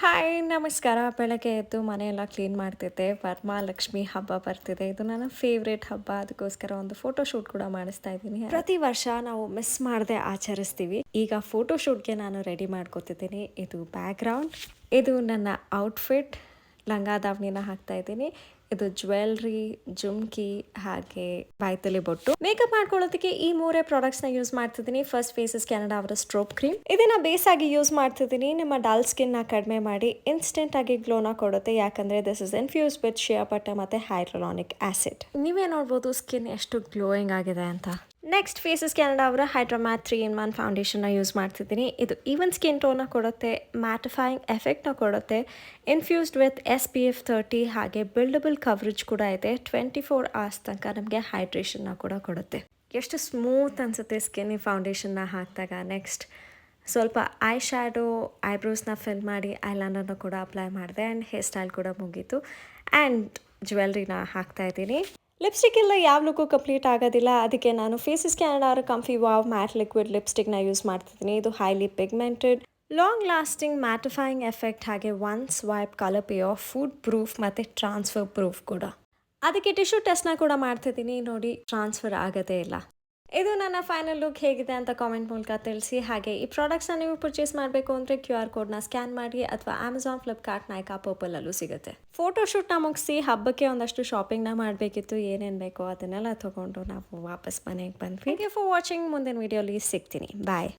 Hi ನಮಸ್ಕಾರ. ಬೆಳಗ್ಗೆ ಎದ್ದು ಮನೆಯೆಲ್ಲ ಕ್ಲೀನ್ ಮಾಡ್ತಿದ್ದೆ. ವರಮಹಾಲಕ್ಷ್ಮಿ ಹಬ್ಬ ಬರ್ತಿದೆ. ಇದು ನನ್ನ ಫೇವ್ರೇಟ್ ಹಬ್ಬ. ಅದಕ್ಕೋಸ್ಕರ ಒಂದು ಫೋಟೋ ಶೂಟ್ ಕೂಡ ಮಾಡಿಸ್ತಾ ಇದ್ದೀನಿ. ಪ್ರತಿ ವರ್ಷ ನಾವು ಮಿಸ್ ಮಾಡದೆ ಆಚರಿಸ್ತೀವಿ. ಈಗ ಫೋಟೋ ಶೂಟ್ಗೆ ನಾನು ರೆಡಿ ಮಾಡ್ಕೊತಿದ್ದೀನಿ. ಇದು ಬ್ಯಾಕ್ಗ್ರೌಂಡ್, ಇದು ನನ್ನ ಔಟ್ಫಿಟ್, ಲಂಗ ದಾವಣಿನ ಹಾಕ್ತಾ ಇದ್ದೀನಿ. ಇದು ಜ್ಯುವೆಲ್ರಿ, ಜುಮ್ಕಿ, ಹಾಗೆ ಬಾಯ್ತಲಿ ಬೊಟ್ಟು. ಮೇಕಪ್ ಮಾಡ್ಕೊಳ್ಳೋದಕ್ಕೆ ಈ ಮೂರೇ ಪ್ರಾಡಕ್ಟ್ಸ್ನ ಯೂಸ್ ಮಾಡ್ತಿದ್ದೀನಿ. ಫಸ್ಟ್ ಫೇಸಸ್ ಕೆನಡಾ ಅವರ ಸ್ಟ್ರೋಪ್ ಕ್ರೀಮ್. ಇದನ್ನ ಬೇಸ್ ಆಗಿ ಯೂಸ್ ಮಾಡ್ತಿದ್ದೀನಿ. ನಿಮ್ಮ ಡಲ್ ಸ್ಕಿನ್ನ ಕಡಿಮೆ ಮಾಡಿ ಇನ್ಸ್ಟೆಂಟ್ ಆಗಿ ಗ್ಲೋನ ಕೊಡುತ್ತೆ. ಯಾಕಂದ್ರೆ this is infuse with Shia butter ಮತ್ತೆ ಹೈಡ್ರೋಲಾನಿಕ್ ಆಸಿಡ್. ನೀವೇ ನೋಡ್ಬೋದು ಸ್ಕಿನ್ ಎಷ್ಟು ಗ್ಲೋಯಿಂಗ್ ಆಗಿದೆ ಅಂತ. ನೆಕ್ಸ್ಟ್ ಫೇಸಸ್ ಕೆನಡಾ ಅವರ ಹೈಡ್ರೋಮ್ಯಾಟ್ 3-in-1 ಫೌಂಡೇಶನ್ನ ಯೂಸ್ ಮಾಡ್ತಿದ್ದೀನಿ. ಇದು ಈವನ್ ಸ್ಕಿನ್ ಟೋನ್ನ ಕೊಡುತ್ತೆ, ಮ್ಯಾಟಿಫೈಯಿಂಗ್ ಎಫೆಕ್ಟ್ನ ಕೊಡುತ್ತೆ, ಇನ್ಫ್ಯೂಸ್ಡ್ ವಿತ್ SPF 30 ಹಾಗೆ ಬಿಲ್ಡಬಲ್ ಕವರೇಜ್ ಕೂಡ ಇದೆ. 24 hours ತನಕ ನಮಗೆ ಹೈಡ್ರೇಷನ್ನ ಕೂಡ ಕೊಡುತ್ತೆ. ಎಷ್ಟು ಸ್ಮೂತ್ ಅನಿಸುತ್ತೆ ಸ್ಕಿನ್ ಈ ಫೌಂಡೇಶನ್ನ ಹಾಕಿದಾಗ. ನೆಕ್ಸ್ಟ್ ಸ್ವಲ್ಪ ಐ ಶ್ಯಾಡೋ, ಐಬ್ರೋಸ್ನ ಫಿಲ್ ಮಾಡಿ ಐಲೈನರ್ನ ಕೂಡ ಅಪ್ಲೈ ಮಾಡಿದೆ ಆ್ಯಂಡ್ ಹೇರ್ ಸ್ಟೈಲ್ ಕೂಡ ಮುಗೀತು. ಆ್ಯಂಡ್ ಜ್ಯುವೆಲ್ರಿನ ಹಾಕ್ತಾ ಇದ್ದೀನಿ. ಲಿಪ್ಸ್ಟಿಕ್ ಇಲ್ಲ ಯಾವ ಲುಕ್ಕು ಕಂಪ್ಲೀಟ್ ಆಗೋದಿಲ್ಲ. ಅದಕ್ಕೆ ನಾನು ಫೇಸಸ್ ಕೆನಡಾ ಅವರ ಕಂಫಿ ವಾವ್ ಮ್ಯಾಟ್ ಲಿಕ್ವಿಡ್ ಲಿಪ್ಸ್ಟಿಕ್ನ ಯೂಸ್ ಮಾಡ್ತಿದ್ದೀನಿ. ಇದು highly pigmented, long lasting, mattifying effect ಹಾಗೆ one swipe colour ಪೇಆಫ್, food proof ಮತ್ತು ಟ್ರಾನ್ಸ್ಫರ್ ಪ್ರೂಫ್ ಕೂಡ. ಅದಕ್ಕೆ ಟಿಶ್ಯೂ ಟೆಸ್ಟ್ನ ಕೂಡ ಮಾಡ್ತಿದ್ದೀನಿ. ನೋಡಿ ಟ್ರಾನ್ಸ್ಫರ್ ಆಗೋದೇ ಇಲ್ಲ. ಇದು ನನ್ನ ಫೈನಲ್ ಲುಕ್. ಹೇಗಿದೆ ಅಂತ ಕಾಮೆಂಟ್ ಮೂಲಕ ತಿಳಿಸಿ. ಹಾಗೆ ಈ ಪ್ರಾಡಕ್ಟ್ಸ್ನ ನೀವು ಪರ್ಚೇಸ್ ಮಾಡಬೇಕು ಅಂದರೆ QR ಕೋಡ್ನ ಸ್ಕ್ಯಾನ್ ಮಾಡಿ ಅಥವಾ ಅಮೆಝಾನ್, ಫ್ಲಿಪ್ಕಾರ್ಟ್, ನೈಕಾ, ಪರ್ಪಲಲ್ಲೂ ಸಿಗುತ್ತೆ. ಫೋಟೋಶೂಟ್ನ ಮುಗಿಸಿ ಹಬ್ಬಕ್ಕೆ ಒಂದಷ್ಟು ಶಾಪಿಂಗ್ನ ಮಾಡಬೇಕಿತ್ತು. ಏನೇನು ಬೇಕೋ ಅದನ್ನೆಲ್ಲ ತೊಗೊಂಡು ನಾವು ವಾಪಸ್ ಮನೆಗೆ ಬಂದ್ವಿ. Thank you for watching. ಮುಂದಿನ ವೀಡಿಯೋಲಿ ಸಿಗ್ತೀನಿ. ಬಾಯ್.